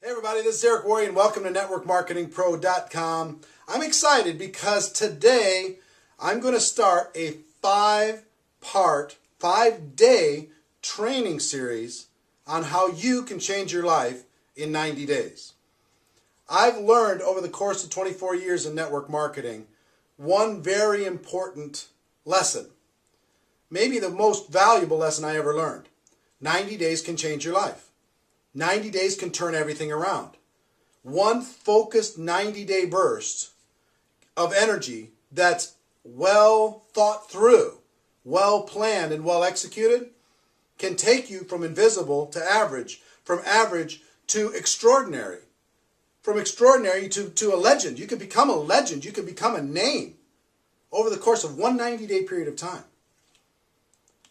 Hey everybody, this is Eric Worre and welcome to networkmarketingpro.com. I'm excited because today I'm going to start a 5-day training series on how you can change your life in 90 days. I've learned over the course of 24 years in network marketing one very important lesson, maybe the most valuable lesson I ever learned. 90 days can change your life. 90 days can turn everything around. One focused 90-day burst of energy that's well thought through, well planned, and well executed can take you from invisible to average, from average to extraordinary, from extraordinary to a legend. You can become a legend. You can become a name over the course of one 90-day period of time.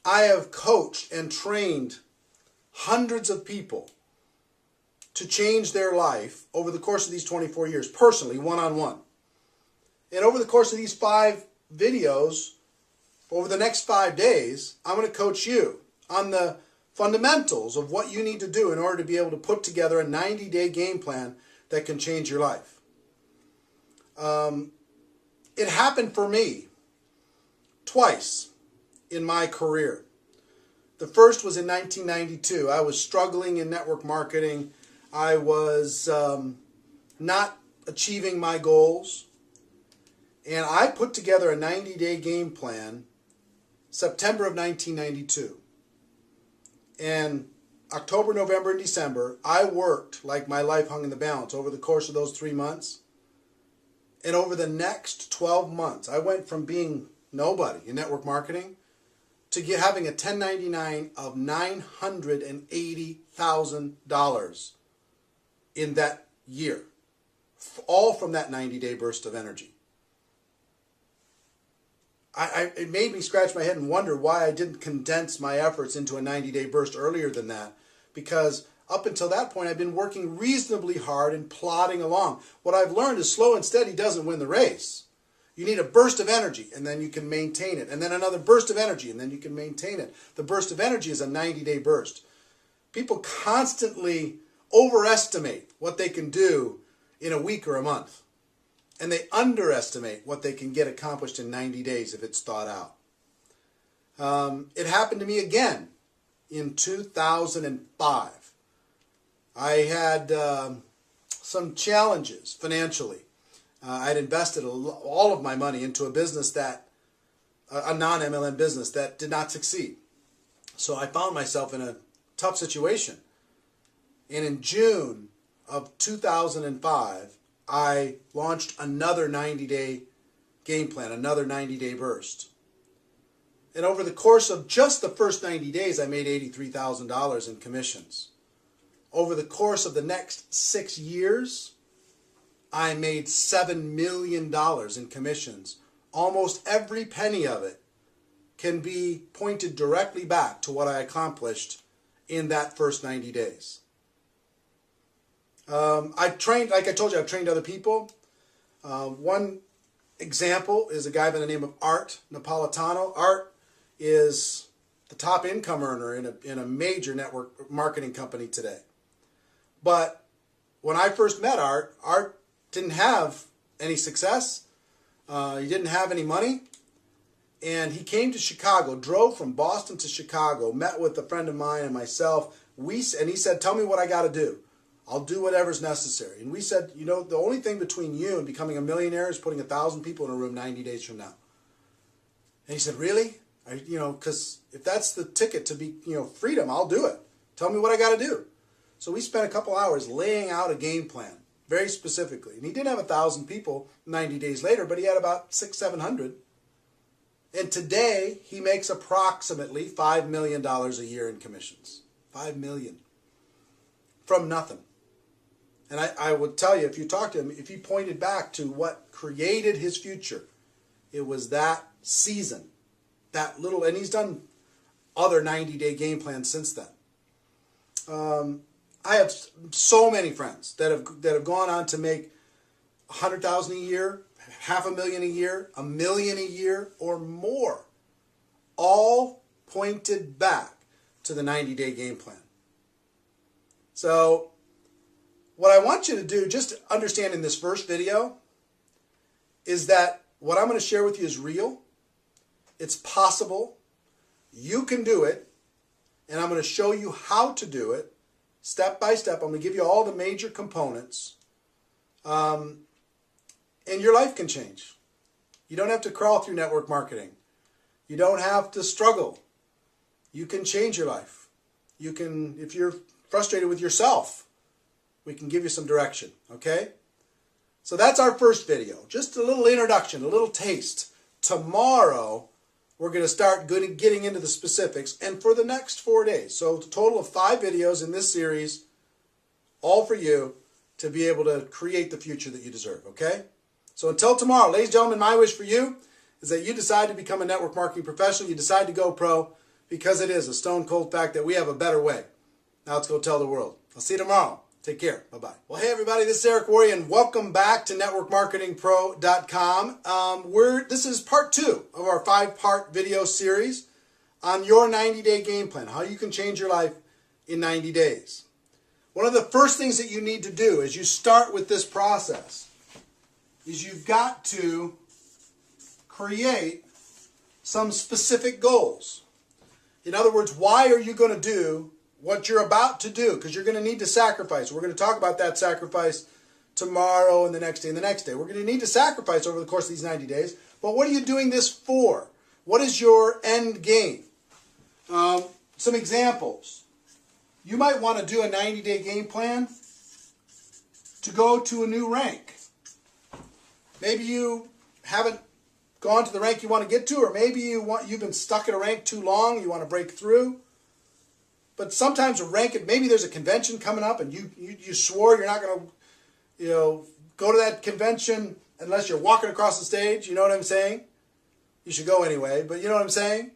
I have coached and trained hundreds of people to change their life over the course of these 24 years, personally, one-on-one. And over the course of these 5 videos, over the next 5 days, I'm going to coach you on the fundamentals of what you need to do in order to be able to put together a 90-day game plan that can change your life. It happened for me twice in my career. The first was in 1992. I was struggling in network marketing. I was not achieving my goals, and I put together a 90-day game plan September of 1992. And October, November, and December, I worked like my life hung in the balance over the course of those 3 months. And over the next 12 months, I went from being nobody in network marketing to having a 1099 of $980,000 in that year, all from that 90-day burst of energy. It made me scratch my head and wonder why I didn't condense my efforts into a 90-day burst earlier than that, because up until that point I've been working reasonably hard and plodding along. What I've learned is slow and steady doesn't win the race. You need a burst of energy and then you can maintain it, and then another burst of energy and then you can maintain it. The burst of energy is a 90-day burst. People constantly overestimate what they can do in a week or a month, and they underestimate what they can get accomplished in 90 days if it's thought out. It happened to me again in 2005. I had some challenges financially. I'd invested all of my money into a business that, a non-MLM business that did not succeed. So I found myself in a tough situation. And in June of 2005, I launched another 90-day game plan, another 90-day burst. And over the course of just the first 90 days, I made $83,000 in commissions. Over the course of the next 6 years, I made $7 million in commissions. Almost every penny of it can be pointed directly back to what I accomplished in that first 90 days. I trained, like I told you, I've trained other people. One example is a guy by the name of Art Napolitano. Art is the top income earner in a major network marketing company today. But when I first met Art, Art didn't have any success. He didn't have any money. And he came to Chicago, drove from Boston to Chicago, met with a friend of mine and myself. And he said, tell me what I got to do. I'll do whatever's necessary. And we said, you know, the only thing between you and becoming a millionaire is putting 1,000 people in a room 90 days from now. And he said, really? Because if that's the ticket to be, freedom, I'll do it. Tell me what I got to do. So we spent a couple hours laying out a game plan, very specifically. And he didn't have 1,000 people 90 days later, but he had about 600-700. And today, he makes approximately $5 million a year in commissions. $5 million. From nothing. And I would tell you, if you talk to him, if he pointed back to what created his future, it was that season, that little, and he's done other 90-day game plans since then. I have so many friends that have gone on to make $100,000 a year, $500,000 a year, $1 million a year, or more, all pointed back to the 90-day game plan. So what I want you to do, just to understand in this first video, is that what I'm going to share with you is real. It's possible. You can do it. And I'm going to show you how to do it step by step. I'm going to give you all the major components. And your life can change. You don't have to crawl through network marketing. You don't have to struggle. You can change your life. You can, if you're frustrated with yourself, we can give you some direction, okay? So that's our first video. Just a little introduction, a little taste. Tomorrow, we're going to start getting into the specifics, and for the next 4 days. So a total of 5 videos in this series, all for you to be able to create the future that you deserve, okay? So until tomorrow, ladies and gentlemen, my wish for you is that you decide to become a network marketing professional. You decide to go pro, because it is a stone cold fact that we have a better way. Now let's go tell the world. I'll see you tomorrow. Take care. Bye-bye. Well, hey, everybody. This is Eric Worre, and welcome back to NetworkMarketingPro.com. This is part 2 of our 5-part video series on your 90-day game plan, how you can change your life in 90 days. One of the first things that you need to do as you start with this process is you've got to create some specific goals. In other words, why are you going to do what you're about to do? Because you're going to need to sacrifice. We're going to talk about that sacrifice tomorrow and the next day and the next day. We're going to need to sacrifice over the course of these 90 days. But what are you doing this for? What is your end game? Some examples. You might want to do a 90-day game plan to go to a new rank. Maybe you haven't gone to the rank you want to get to, or maybe you've been stuck at a rank too long, you want to break through. But sometimes a rank, maybe there's a convention coming up and you swore you're not going to go to that convention unless you're walking across the stage. You know what I'm saying? You should go anyway, but you know what I'm saying?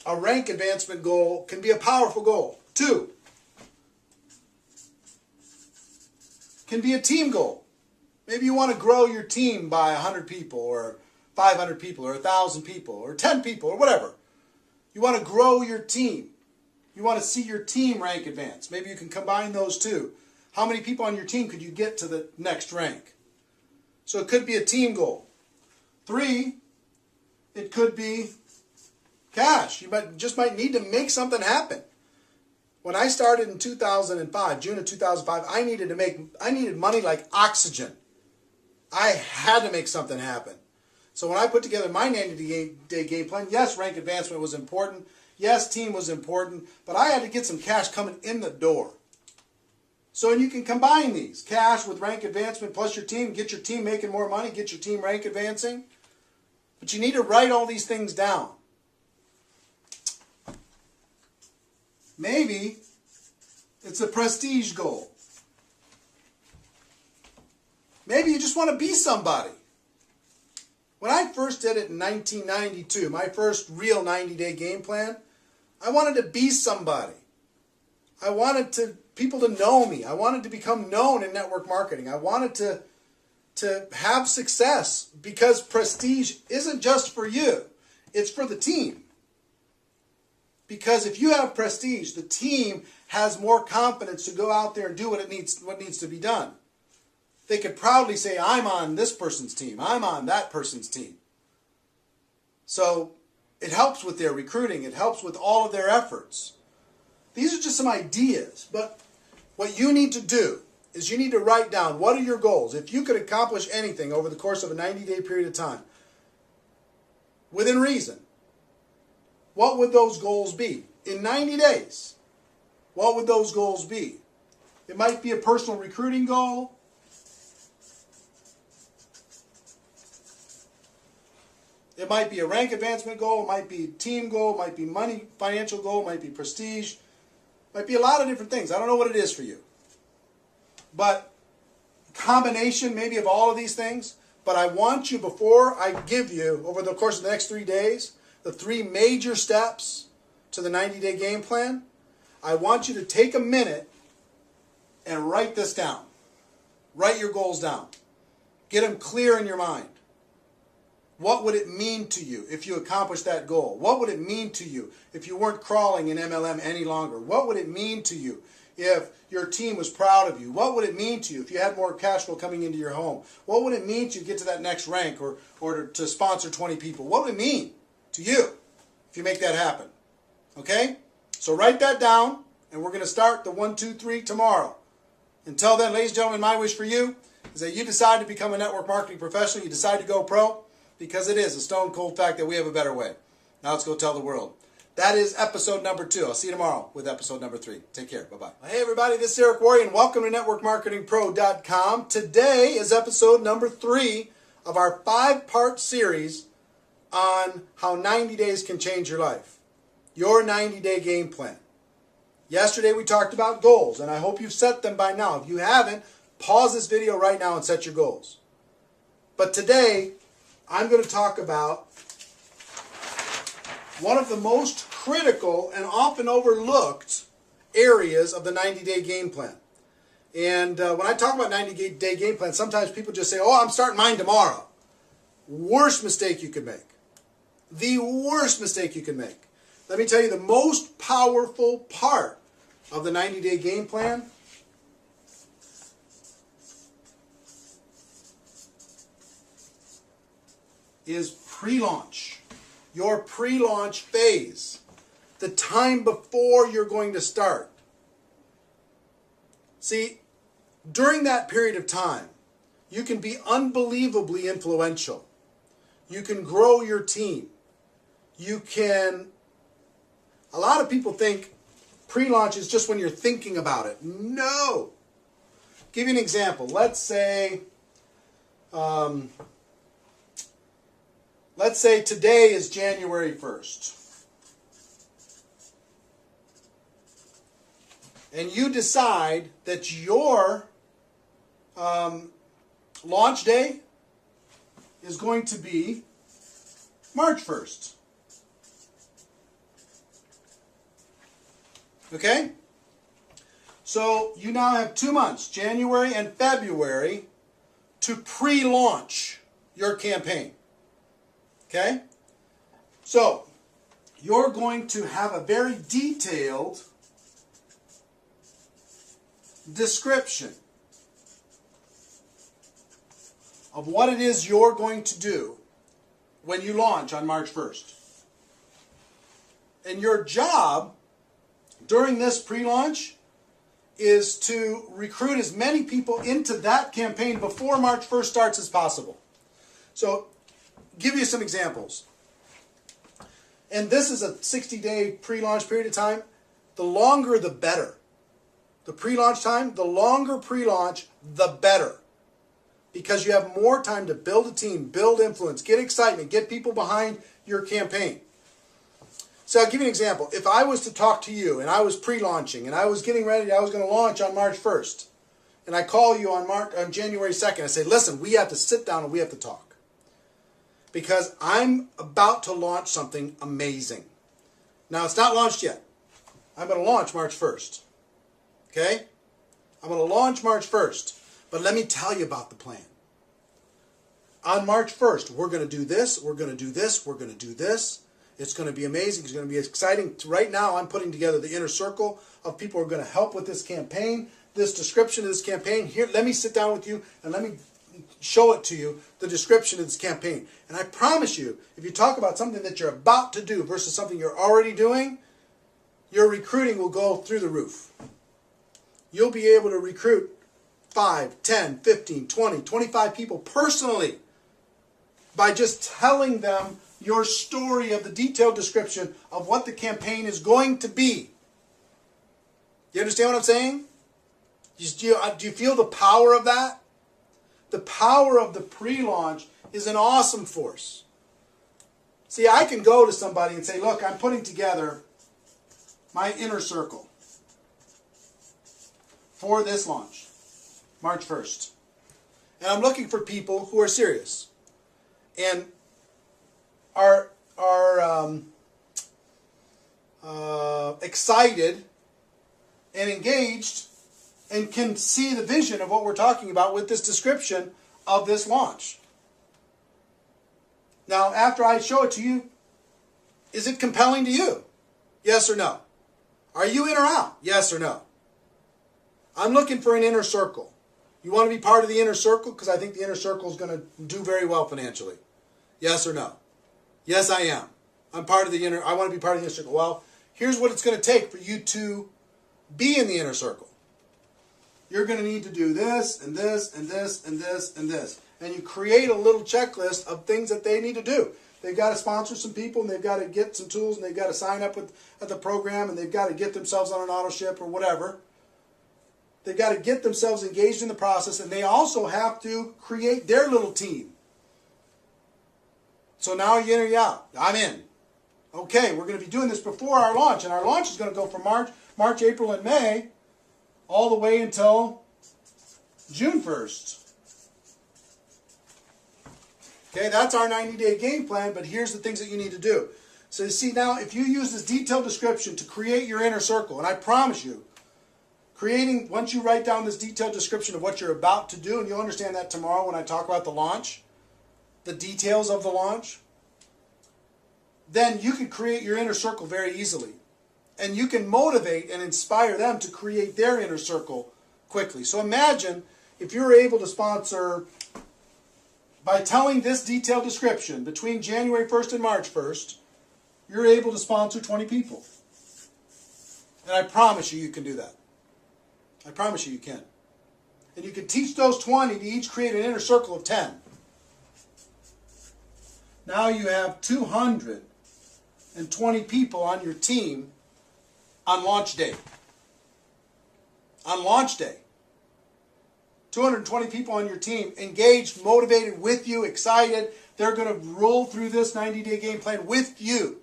A rank advancement goal can be a powerful goal. 2, can be a team goal. Maybe you want to grow your team by 100 people or 500 people or 1,000 people or 10 people or whatever. You want to grow your team. You want to see your team rank advance. Maybe you can combine those two. How many people on your team could you get to the next rank? So it could be a team goal. 3, it could be cash. You just might need to make something happen. When I started in 2005, June of 2005, I needed money like oxygen. I had to make something happen. So when I put together my 90-day game plan, yes, rank advancement was important. Yes, team was important. But I had to get some cash coming in the door. So you can combine these. Cash with rank advancement plus your team. Get your team making more money. Get your team rank advancing. But you need to write all these things down. Maybe it's a prestige goal. Maybe you just want to be somebody. When I first did it in 1992, my first real 90-day game plan, I wanted to be somebody. I wanted people to know me. I wanted to become known in network marketing. I wanted to have success, because prestige isn't just for you. It's for the team. Because if you have prestige, the team has more confidence to go out there and do what needs to be done. They could proudly say, I'm on this person's team. I'm on that person's team. So it helps with their recruiting. It helps with all of their efforts. These are just some ideas. But what you need to do is you need to write down, what are your goals? If you could accomplish anything over the course of a 90-day period of time, within reason, what would those goals be? In 90 days, what would those goals be? It might be a personal recruiting goal. It might be a rank advancement goal. It might be a team goal. It might be money, financial goal. It might be prestige. It might be a lot of different things. I don't know what it is for you. But combination maybe of all of these things. But I want you, before I give you, over the course of the next 3 days, the 3 major steps to the 90-day game plan, I want you to take a minute and write this down. Write your goals down. Get them clear in your mind. What would it mean to you if you accomplished that goal? What would it mean to you if you weren't crawling in MLM any longer? What would it mean to you if your team was proud of you? What would it mean to you if you had more cash flow coming into your home? What would it mean to you to get to that next rank or to sponsor 20 people? What would it mean to you if you make that happen? Okay? So write that down, and we're going to start the 1, 2, 3 tomorrow. Until then, ladies and gentlemen, my wish for you is that you decide to become a network marketing professional. You decide to go pro, because it is a stone cold fact that we have a better way. Now let's go tell the world. That is episode number 2. I'll see you tomorrow with episode number 3. Take care. Bye-bye. Hey, everybody. This is Eric Worre, and welcome to NetworkMarketingPro.com. Today is episode number 3 of our 5-part series on how 90 days can change your life. Your 90-day game plan. Yesterday we talked about goals, and I hope you've set them by now. If you haven't, pause this video right now and set your goals. But today, I'm going to talk about one of the most critical and often overlooked areas of the 90-day game plan. And when I talk about 90-day game plan, sometimes people just say, oh, I'm starting mine tomorrow. Worst mistake you could make. The worst mistake you can make. Let me tell you the most powerful part of the 90-day game plan is pre-launch. Your pre-launch phase. The time before you're going to start. See, during that period of time, you can be unbelievably influential. You can grow your team. You can... A lot of people think pre-launch is just when you're thinking about it. No! Give you an example. Let's say today is January 1st. And you decide that your launch day is going to be March 1st. Okay? So you now have 2 months, January and February, to pre-launch your campaign. Okay? So you're going to have a very detailed description of what it is you're going to do when you launch on March 1st. And your job during this pre-launch is to recruit as many people into that campaign before March 1st starts as possible. So, give you some examples. And this is a 60-day pre-launch period of time. The longer, the better. The pre-launch time, the longer pre-launch, the better. Because you have more time to build a team, build influence, get excitement, get people behind your campaign. So I'll give you an example. If I was to talk to you and I was pre-launching and I was getting ready, I was going to launch on March 1st, and I call you on January 2nd, I say, listen, we have to sit down and we have to talk. Because I'm about to launch something amazing. Now, it's not launched yet. I'm going to launch March 1st. Okay? I'm going to launch March 1st. But let me tell you about the plan. On March 1st, we're going to do this, we're going to do this, we're going to do this. It's going to be amazing. It's going to be exciting. Right now, I'm putting together the inner circle of people who are going to help with this campaign, this description of this campaign. Here, let me sit down with you and let me show it to you, the description of this campaign. And I promise you, if you talk about something that you're about to do versus something you're already doing, your recruiting will go through the roof. You'll be able to recruit 5, 10, 15, 20, 25 people personally by just telling them your story of the detailed description of what the campaign is going to be. You understand what I'm saying? Do you feel the power of that? The power of the pre-launch is an awesome force. See, I can go to somebody and say, look, I'm putting together my inner circle for this launch, March 1st. And I'm looking for people who are serious and are excited and engaged and can see the vision of what we're talking about with this description of this launch. Now, after I show it to you, is it compelling to you? Yes or no? Are you in or out? Yes or no? I'm looking for an inner circle. You want to be part of the inner circle? Because I think the inner circle is going to do very well financially. Yes or no? Yes, I am. I'm part of the inner. I want to be part of the inner circle. Well, here's what it's going to take for you to be in the inner circle. You're going to need to do this and this and this and this and this. And you create a little checklist of things that they need to do. They've got to sponsor some people, and they've got to get some tools, and they've got to sign up at the program, and they've got to get themselves on an auto ship or whatever. They've got to get themselves engaged in the process, and they also have to create their little team. So now are you in or you out? I'm in. Okay, we're going to be doing this before our launch, and our launch is going to go from March, April, and May, all the way until June 1st. Okay, that's our 90-day game plan, but here's the things that you need to do. So you see now, if you use this detailed description to create your inner circle, and I promise you, once you write down this detailed description of what you're about to do, and you'll understand that tomorrow when I talk about the launch, the details of the launch, then you can create your inner circle very easily. And you can motivate and inspire them to create their inner circle quickly. So imagine if you're able to sponsor, by telling this detailed description, between January 1st and March 1st, you're able to sponsor 20 people. And I promise you, you can do that. I promise you, you can. And you can teach those 20 to each create an inner circle of 10. Now you have 220 people on your team on launch day. On launch day. 220 people on your team engaged, motivated with you, excited. They're going to roll through this 90-day game plan with you.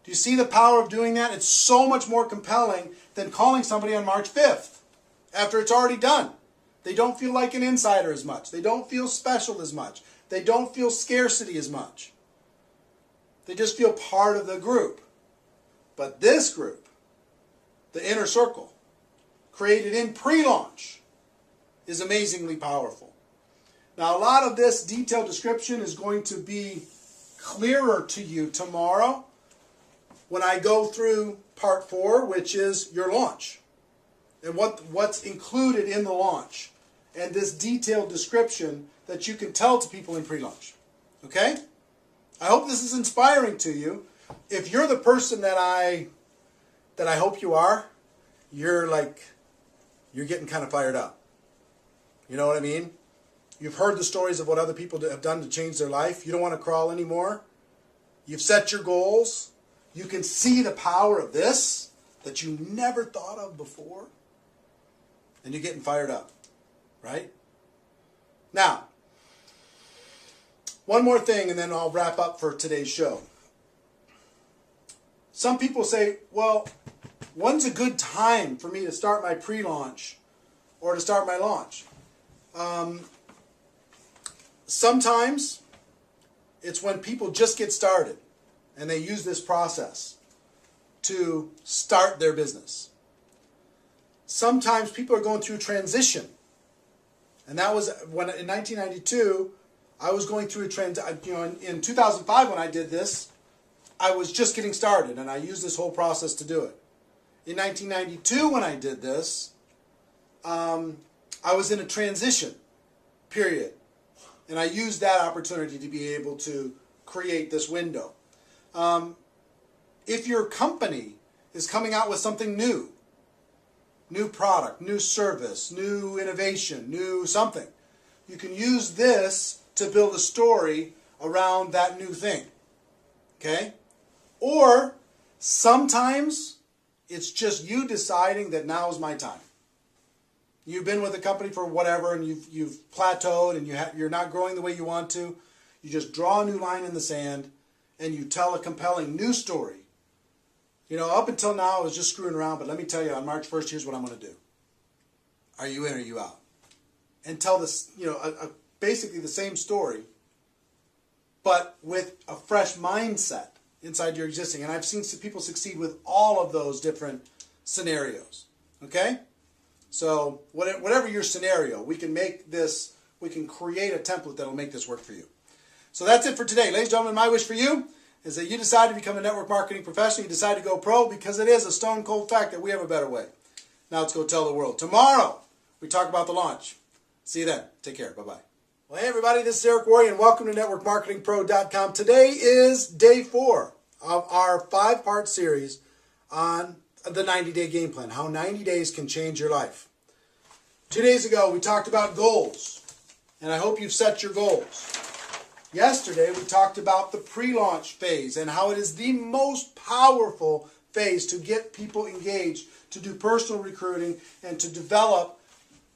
Do you see the power of doing that? It's so much more compelling than calling somebody on March 5th after it's already done. They don't feel like an insider as much. They don't feel special as much. They don't feel scarcity as much. They just feel part of the group. But this group, the inner circle, created in pre-launch, is amazingly powerful. Now, a lot of this detailed description is going to be clearer to you tomorrow when I go through part 4, which is your launch, and what's included in the launch, and this detailed description that you can tell to people in pre-launch. Okay? I hope this is inspiring to you. If you're the person that I hope you are, you're getting kind of fired up. You know what I mean? You've heard the stories of what other people have done to change their life. You don't want to crawl anymore. You've set your goals. You can see the power of this that you never thought of before. And you're getting fired up. Right? Now, one more thing and then I'll wrap up for today's show. Some people say, well, when's a good time for me to start my pre-launch or to start my launch? Sometimes it's when people just get started and they use this process to start their business. Sometimes people are going through transition. And that was when in 1992, I was going through a transition. In 2005 when I did this, I was just getting started and I used this whole process to do it. In 1992 when I did this, I was in a transition period. And I used that opportunity to be able to create this window. If your company is coming out with something new product, new service, new innovation, new something, you can use this to build a story around that new thing. Okay? Or sometimes it's just you deciding that now is my time. You've been with a company for whatever and you've plateaued and you're not growing the way you want to. You just draw a new line in the sand and you tell a compelling new story. You know, up until now I was just screwing around, but let me tell you, on March 1st, here's what I'm going to do. Are you in or are you out? And tell this, basically the same story, but with a fresh mindset inside your existing. And I've seen people succeed with all of those different scenarios. Okay? So whatever your scenario, we can create a template that'll make this work for you. So that's it for today. Ladies and gentlemen, my wish for you is that you decide to become a network marketing professional. You decide to go pro, because it is a stone cold fact that we have a better way. Now let's go tell the world. Tomorrow, we talk about the launch. See you then. Take care. Bye-bye. Well, hey, everybody. This is Eric Worre, and welcome to NetworkMarketingPro.com. Today is day 4 of our 5-part series on the 90-day game plan, how 90 days can change your life. 2 days ago, we talked about goals, and I hope you've set your goals. Yesterday, we talked about the pre-launch phase and how it is the most powerful phase to get people engaged, to do personal recruiting, and to develop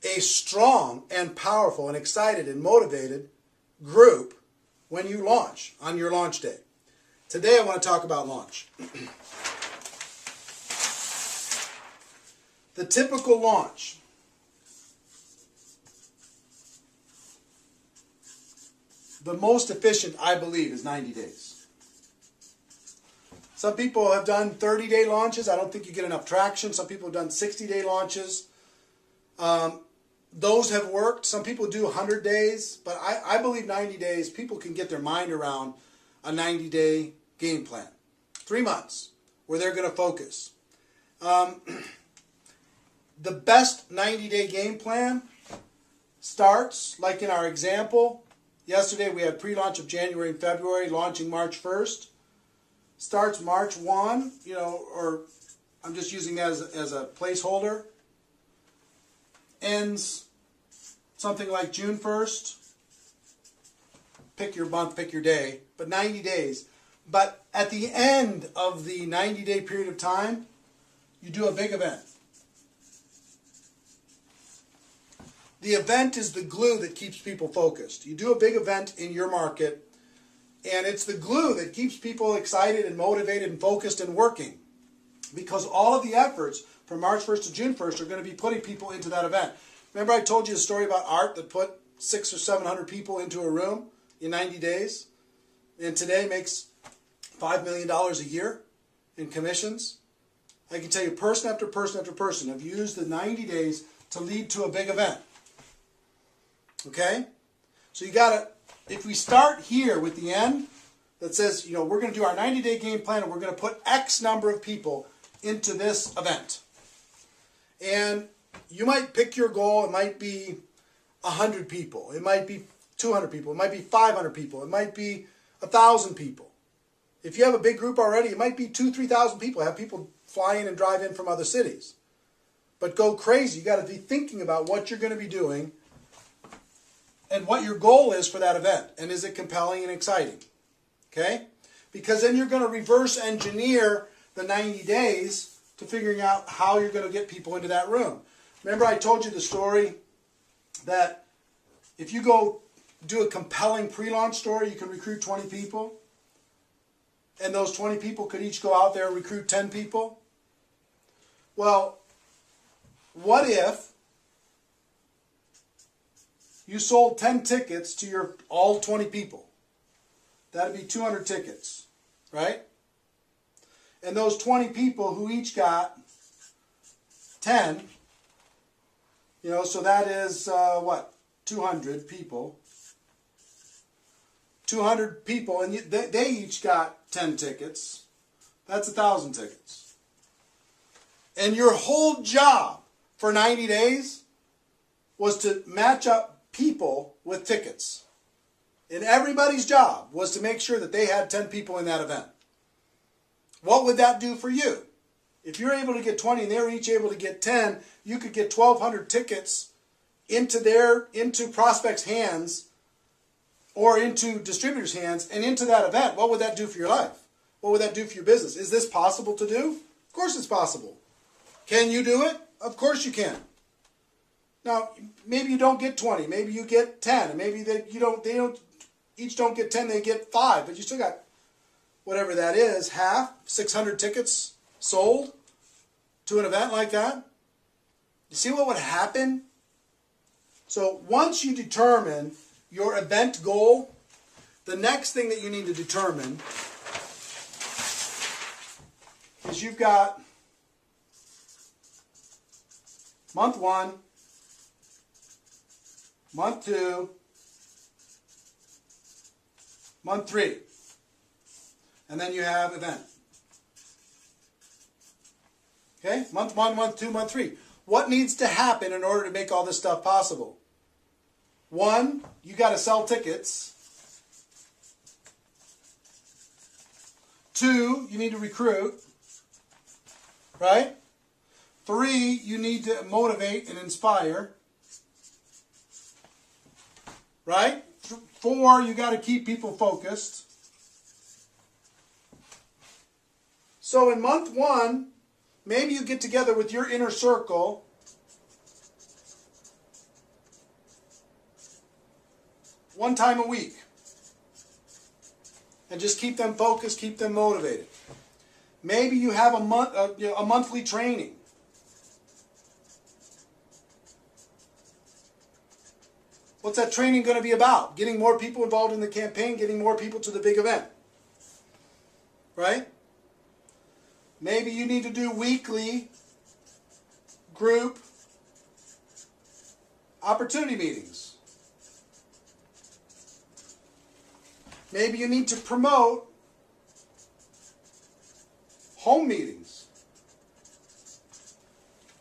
a strong and powerful and excited and motivated group when you launch on your launch day. Today, I want to talk about launch. The typical launch. The most efficient, I believe, is 90 days. Some people have done 30-day launches. I don't think you get enough traction. Some people have done 60-day launches. Those have worked. Some people do 100 days. But I believe 90 days, people can get their mind around a 90-day game plan. 3 months where they're going to focus. The best 90-day game plan starts, like in our example, yesterday we had pre-launch of January and February, launching March 1st. Starts March 1, or I'm just using that as a placeholder. Ends something like June 1st. Pick your month, pick your day, but 90 days. But at the end of the 90-day period of time, you do a big event. The event is the glue that keeps people focused. You do a big event in your market, and it's the glue that keeps people excited and motivated and focused and working. Because all of the efforts from March 1st to June 1st are going to be putting people into that event. Remember I told you the story about Art that put 600 or 700 people into a room in 90 days? And today makes $5 million a year in commissions? I can tell you person after person after person have used the 90 days to lead to a big event. Okay? So you got to, if we start here with the end that says, we're going to do our 90-day game plan and we're going to put X number of people into this event. And you might pick your goal. It might be 100 people. It might be 200 people. It might be 500 people. It might be 1,000 people. If you have a big group already, it might be 2,000, 3,000 people. Have people fly in and drive in from other cities. But go crazy. You got to be thinking about what you're going to be doing and what your goal is for that event. And is it compelling and exciting? Okay? Because then you're going to reverse engineer the 90 days to figuring out how you're going to get people into that room. Remember I told you the story that if you go do a compelling pre-launch story, you can recruit 20 people. And those 20 people could each go out there and recruit 10 people. Well, what if you sold 10 tickets to your all 20 people? That'd be 200 tickets, right? And those 20 people who each got 10, so that is, 200 people. 200 people, and they each got 10 tickets. That's 1,000 tickets. And your whole job for 90 days was to match up people with tickets. And everybody's job was to make sure that they had 10 people in that event. What would that do for you? If you're able to get 20 and they're each able to get 10, you could get 1,200 tickets into prospects' hands or into distributors' hands and into that event. What would that do for your life? What would that do for your business? Is this possible to do? Of course it's possible. Can you do it? Of course you can. Now, maybe you don't get 20. Maybe you get 10. And maybe they each don't get 10, they get 5. But you still got whatever that is, half, 600 tickets sold to an event like that. You see what would happen? So once you determine your event goal, the next thing that you need to determine is you've got month 1, month 2, month 3. And then you have event. Okay? Month 1, month 2, month 3. What needs to happen in order to make all this stuff possible? 1, you got to sell tickets. 2, you need to recruit. Right? 3, you need to motivate and inspire. Right? 4, you got to keep people focused. So in month 1, maybe you get together with your inner circle one time a week. And just keep them focused, keep them motivated. Maybe you have a monthly training. What's that training going to be about? Getting more people involved in the campaign, getting more people to the big event. Right? Maybe you need to do weekly group opportunity meetings. Maybe you need to promote home meetings.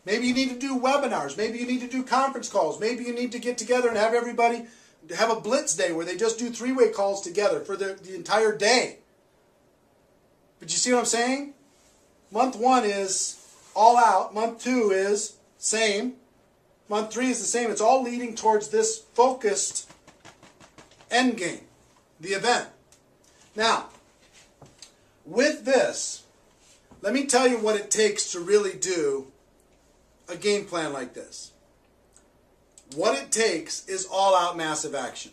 Maybe you need to do webinars. Maybe you need to do conference calls. Maybe you need to get together and have everybody have a blitz day where they just do 3-way calls together for the entire day. But you see what I'm saying? Month 1 is all out. Month 2 is same. Month 3 is the same. It's all leading towards this focused end game, the event. Now, with this, let me tell you what it takes to really do a game plan like this. What it takes is all-out massive action.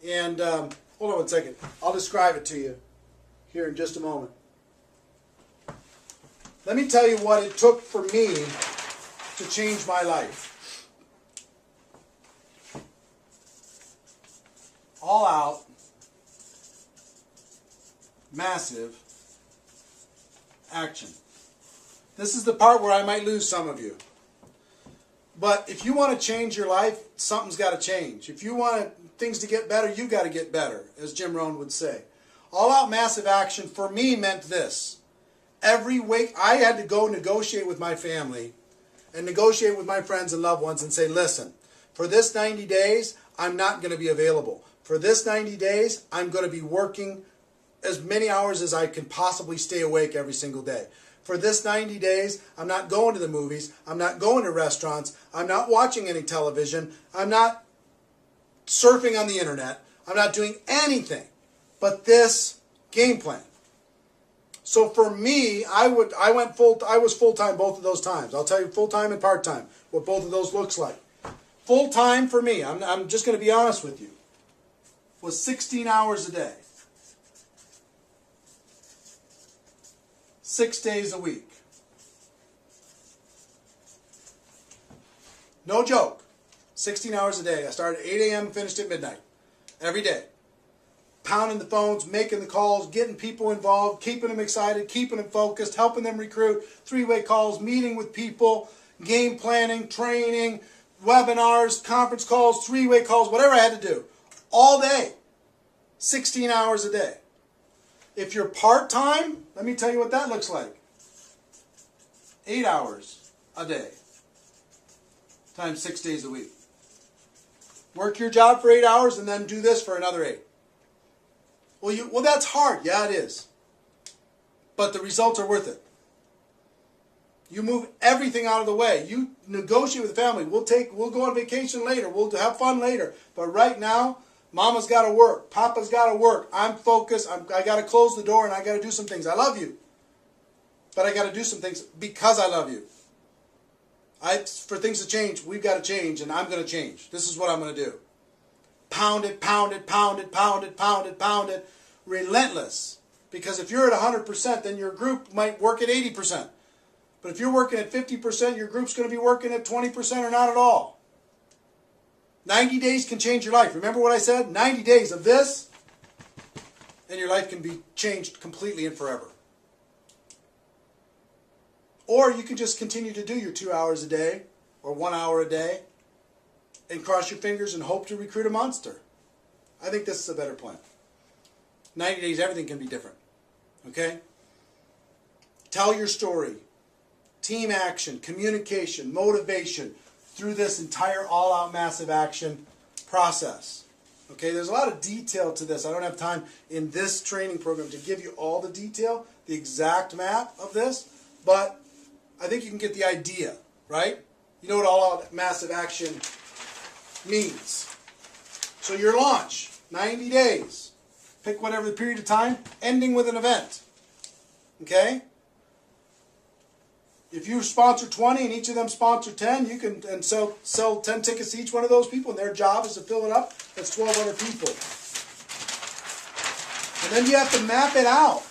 And hold on one second. I'll describe it to you here in just a moment. Let me tell you what it took for me to change my life. All out, massive action. This is the part where I might lose some of you. But if you want to change your life, something's got to change. If you want things to get better, you've got to get better, as Jim Rohn would say. All out massive action for me meant this. Every week I had to go negotiate with my family and negotiate with my friends and loved ones and say, listen, for this 90 days, I'm not going to be available. For this 90 days, I'm going to be working as many hours as I can possibly stay awake every single day. For this 90 days, I'm not going to the movies. I'm not going to restaurants. I'm not watching any television. I'm not surfing on the internet. I'm not doing anything but this game plan. So for me, I was full-time both of those times. I'll tell you full-time and part-time, what both of those looks like. Full-time for me, I'm just going to be honest with you, was 16 hours a day. 6 days a week. No joke. 16 hours a day. I started at 8 a.m. finished at midnight. Every day. Pounding the phones, making the calls, getting people involved, keeping them excited, keeping them focused, helping them recruit, 3-way calls, meeting with people, game planning, training, webinars, conference calls, 3-way calls, whatever I had to do. All day. 16 hours a day. If you're part-time, let me tell you what that looks like. 8 hours a day times 6 days a week. Work your job for 8 hours and then do this for another 8. Well, that's hard. Yeah, it is. But the results are worth it. You move everything out of the way. You negotiate with the family. We'll go on vacation later. We'll have fun later. But right now, Mama's got to work. Papa's got to work. I'm focused. I got to close the door and I got to do some things. I love you. But I got to do some things because I love you. For things to change, we've got to change and I'm going to change. This is what I'm going to do. Pound it, pound it, pound it, pound it, pound it, pound it. Relentless. Because if you're at 100%, then your group might work at 80%. But if you're working at 50%, your group's going to be working at 20% or not at all. 90 days can change your life. Remember what I said? 90 days of this, and your life can be changed completely and forever. Or you can just continue to do your 2 hours a day or 1 hour a day and cross your fingers and hope to recruit a monster. I think this is a better plan. 90 days, everything can be different. Okay? Tell your story. Team action, communication, motivation through this entire all-out massive action process. Okay, there's a lot of detail to this. I don't have time in this training program to give you all the detail, the exact map of this, but I think you can get the idea, right? You know what all-out massive action means. So your launch, 90 days. Pick whatever the period of time, ending with an event. Okay? If you sponsor 20 and each of them sponsor 10, you can sell 10 tickets to each one of those people, and their job is to fill it up. That's 1,200 people. And then you have to map it out.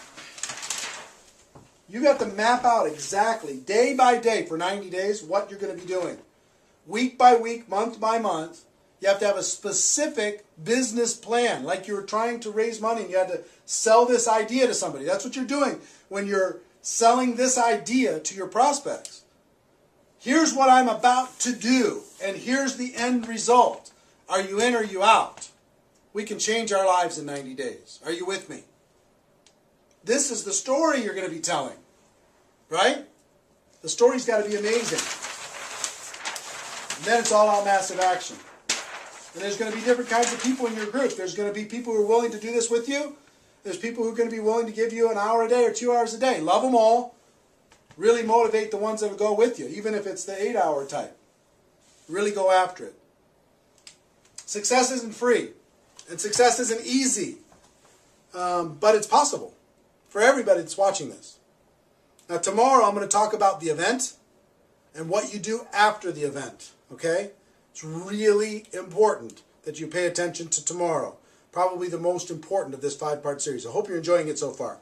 You got to map out exactly, day by day for 90 days, what you're going to be doing. Week by week, month by month. You have to have a specific business plan, like you were trying to raise money and you had to sell this idea to somebody. That's what you're doing when you're selling this idea to your prospects. Here's what I'm about to do, and here's the end result. Are you in or are you out? We can change our lives in 90 days. Are you with me? This is the story you're going to be telling, right? The story's got to be amazing. And then it's all out massive action. And there's going to be different kinds of people in your group. There's going to be people who are willing to do this with you. There's people who are going to be willing to give you an hour a day or 2 hours a day. Love them all. Really motivate the ones that will go with you, even if it's the 8-hour type. Really go after it. Success isn't free. And success isn't easy. But it's possible for everybody that's watching this. Now tomorrow I'm going to talk about the event and what you do after the event. Okay? It's really important that you pay attention to tomorrow. Probably the most important of this 5-part series. I hope you're enjoying it so far.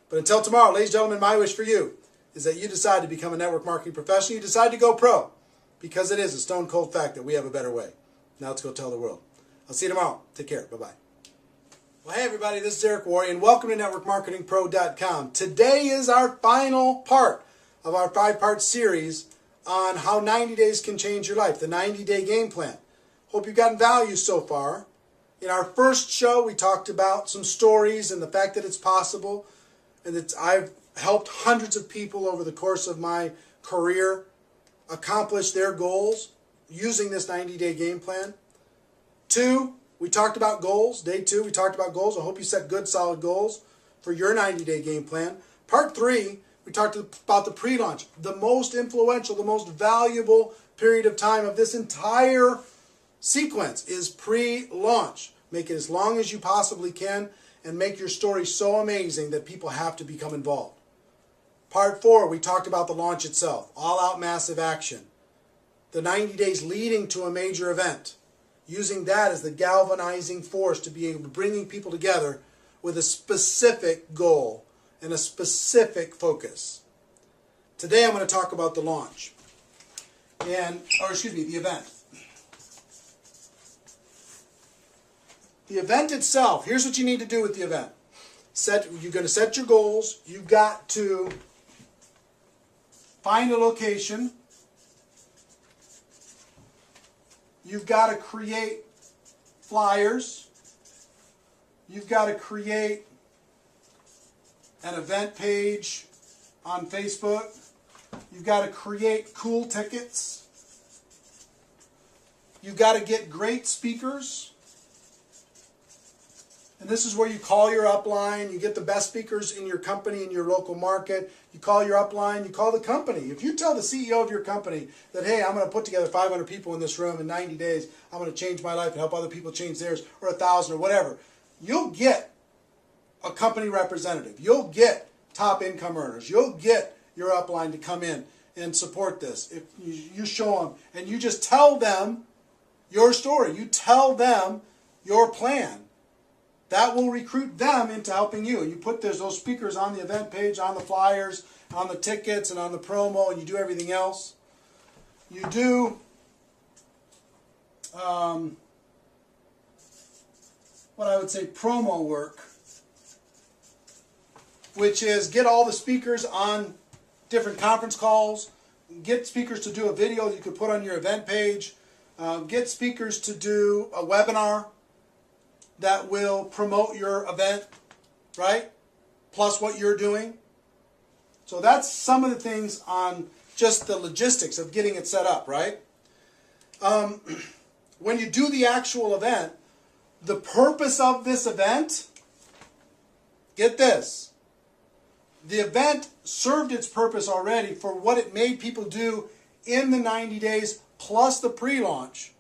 But until tomorrow, ladies and gentlemen, my wish for you is that you decide to become a network marketing professional. You decide to go pro. Because it is a stone cold fact that we have a better way. Now let's go tell the world. I'll see you tomorrow. Take care. Bye-bye. Well, hey everybody, this is Eric Worre, and welcome to NetworkMarketingPro.com. Today is our final part of our 5-part series on how 90 days can change your life, the 90-day game plan. Hope you've gotten value so far. In our first show, we talked about some stories and the fact that it's possible, and that I've helped hundreds of people over the course of my career accomplish their goals using this 90-day game plan. 2, we talked about goals. Day 2, we talked about goals. I hope you set good, solid goals for your 90-day game plan. Part 3, we talked about the pre-launch, the most influential, the most valuable period of time of this entire sequence is pre-launch. Make it as long as you possibly can and make your story so amazing that people have to become involved. Part 4, we talked about the launch itself, all-out massive action. The 90 days leading to a major event. Using that as the galvanizing force to be able to bring people together with a specific goal and a specific focus. Today I'm going to talk about the launch. The event. The event itself, here's what you need to do with the event. You're going to set your goals. You've got to find a location. You've got to create flyers. You've got to create an event page on Facebook. You've got to create cool tickets. You've got to get great speakers. And this is where you call your upline. You get the best speakers in your company, in your local market. You call your upline. You call the company. If you tell the CEO of your company that, hey, I'm going to put together 500 people in this room in 90 days. I'm going to change my life and help other people change theirs, or 1,000 or whatever. You'll get a company representative. You'll get top income earners. You'll get your upline to come in and support this. If you show them and you just tell them your story. You tell them your plan. That will recruit them into helping you. And you put those speakers on the event page, on the flyers, on the tickets, and on the promo, and you do everything else. You do what I would say promo work, which is get all the speakers on different conference calls, get speakers to do a video you could put on your event page, get speakers to do a webinar, that will promote your event, right? Plus what you're doing. So that's some of the things on just the logistics of getting it set up, right? When you do the actual event, the purpose of this event, get this, the event served its purpose already for what it made people do in the 90 days plus the pre-launch.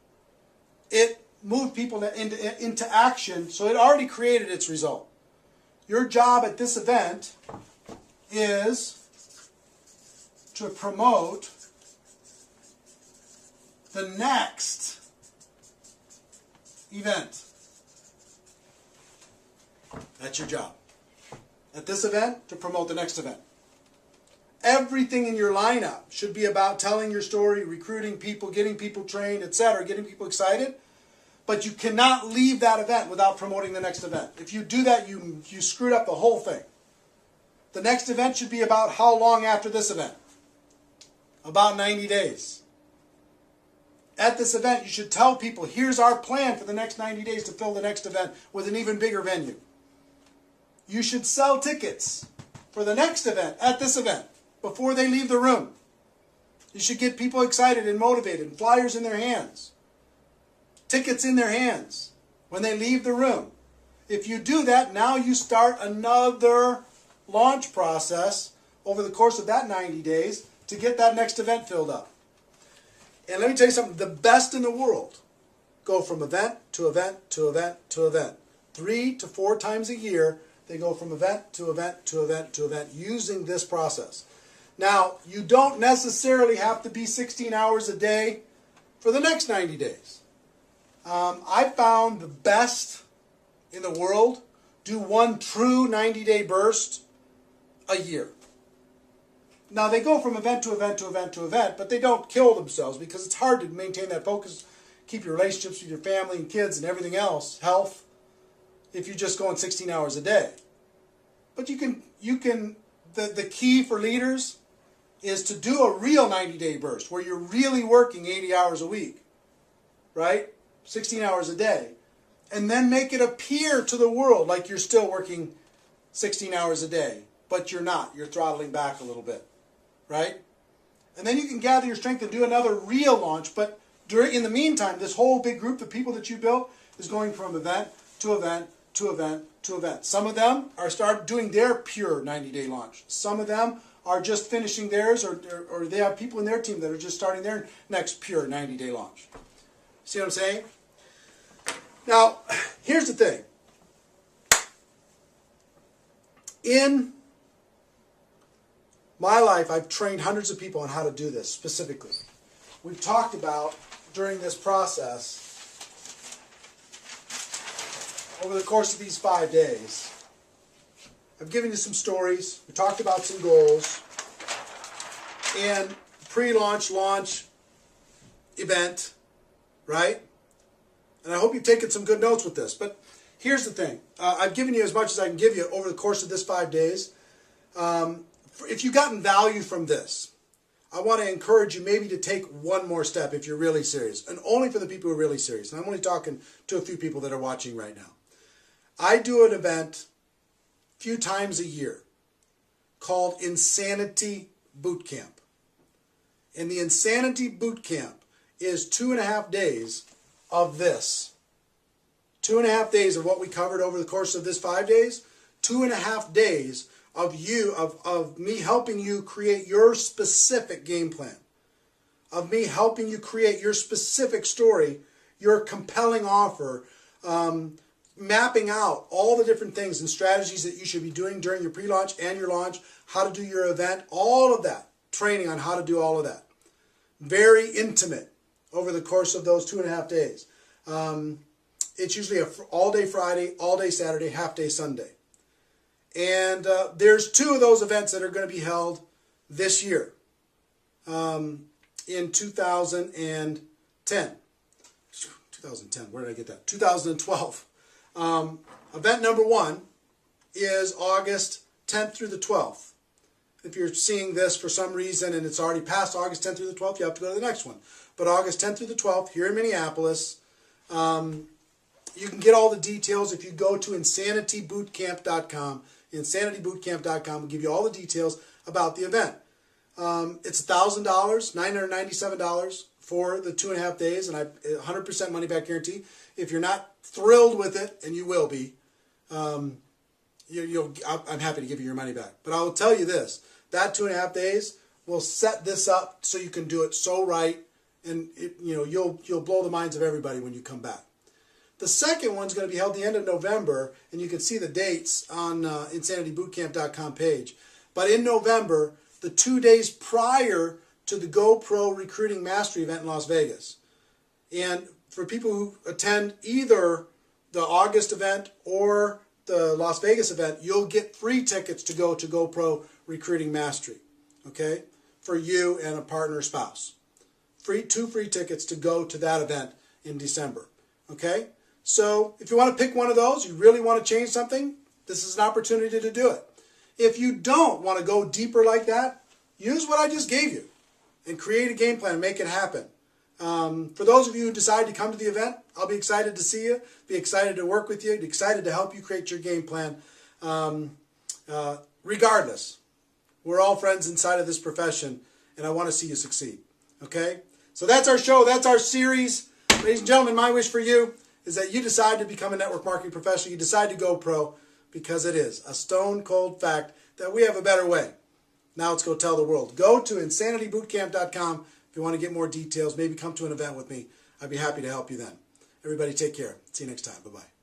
It moved people into action, so it already created its result. Your job at this event is to promote the next event. That's your job. At this event, to promote the next event. Everything in your lineup should be about telling your story, recruiting people, getting people trained, etc., getting people excited. But you cannot leave that event without promoting the next event. If you do that, you screwed up the whole thing. The next event should be about how long after this event? About 90 days. At this event, you should tell people, here's our plan for the next 90 days to fill the next event with an even bigger venue. You should sell tickets for the next event at this event before they leave the room. You should get people excited and motivated, and flyers in their hands, tickets in their hands when they leave the room. If you do that, now you start another launch process over the course of that 90 days to get that next event filled up. And let me tell you something, the best in the world go from event to event to event to event. 3 to 4 times a year, they go from event to event to event to event using this process. Now, you don't necessarily have to be 16 hours a day for the next 90 days. I found the best in the world do one true 90-day burst a year. Now, they go from event to event to event to event, but they don't kill themselves because it's hard to maintain that focus, keep your relationships with your family and kids and everything else, health, if you're just going 16 hours a day. But you can the key for leaders is to do a real 90-day burst where you're really working 80 hours a week, right? 16 hours a day. And then make it appear to the world like you're still working 16 hours a day, but you're not. You're throttling back a little bit, right? And then you can gather your strength and do another real launch, but in the meantime, this whole big group of people that you built is going from event to event to event to event. Some of them are start doing their pure 90-day launch. Some of them are just finishing theirs, or they have people in their team that are just starting their next pure 90-day launch. See what I'm saying? Now, here's the thing. In my life, I've trained hundreds of people on how to do this specifically. We've talked about, during this process, over the course of these 5 days, I've given you some stories, we talked about some goals, and pre-launch, launch, event, right? And I hope you've taken some good notes with this. But here's the thing. I've given you as much as I can give you over the course of this 5 days. If you've gotten value from this, I want to encourage you maybe to take one more step if you're really serious. And only for the people who are really serious. And I'm only talking to a few people that are watching right now. I do an event a few times a year called Insanity Boot Camp. And the Insanity Boot Camp is 2.5 days of this. 2.5 days of what we covered over the course of this 5 days. 2.5 days of me helping you create your specific game plan. Of me helping you create your specific story, your compelling offer, mapping out all the different things and strategies that you should be doing during your pre-launch and your launch, how to do your event, all of that. Training on how to do all of that. Very intimate over the course of those 2.5 days. It's usually an all-day Friday, all-day Saturday, half-day Sunday. And there's 2 of those events that are going to be held this year in 2010. 2010, where did I get that? 2012. Event number 1 is August 10th through the 12th. If you're seeing this for some reason and it's already past August 10th through the 12th, you have to go to the next one. But August 10th through the 12th here in Minneapolis. You can get all the details if you go to insanitybootcamp.com. Insanitybootcamp.com will give you all the details about the event. It's $1,000, $997 for the 2.5 days, and 100% money back guarantee. If you're not thrilled with it, and you will be, I'm happy to give you your money back. But I will tell you this: that 2.5 days will set this up so you can do it so right, and you'll blow the minds of everybody when you come back. The second one's going to be held the end of November, and you can see the dates on insanitybootcamp.com page. But in November, the 2 days prior to the GoPro Recruiting Mastery event in Las Vegas. And for people who attend either the August event or the Las Vegas event, you'll get free tickets to go to GoPro Recruiting Mastery, okay, for you and a partner or spouse. Two free tickets to go to that event in December, okay? So if you want to pick one of those, you really want to change something, this is an opportunity to do it. If you don't want to go deeper like that, use what I just gave you and create a game plan and make it happen. For those of you who decide to come to the event, I'll be excited to see you, be excited to work with you, be excited to help you create your game plan. Regardless, we're all friends inside of this profession, and I want to see you succeed. Okay? So that's our show. That's our series. Ladies and gentlemen, my wish for you is that you decide to become a network marketing professional. You decide to go pro, because it is a stone cold fact that we have a better way. Now let's go tell the world. Go to insanitybootcamp.com if you want to get more details. Maybe come to an event with me. I'd be happy to help you then. Everybody take care. See you next time. Bye-bye.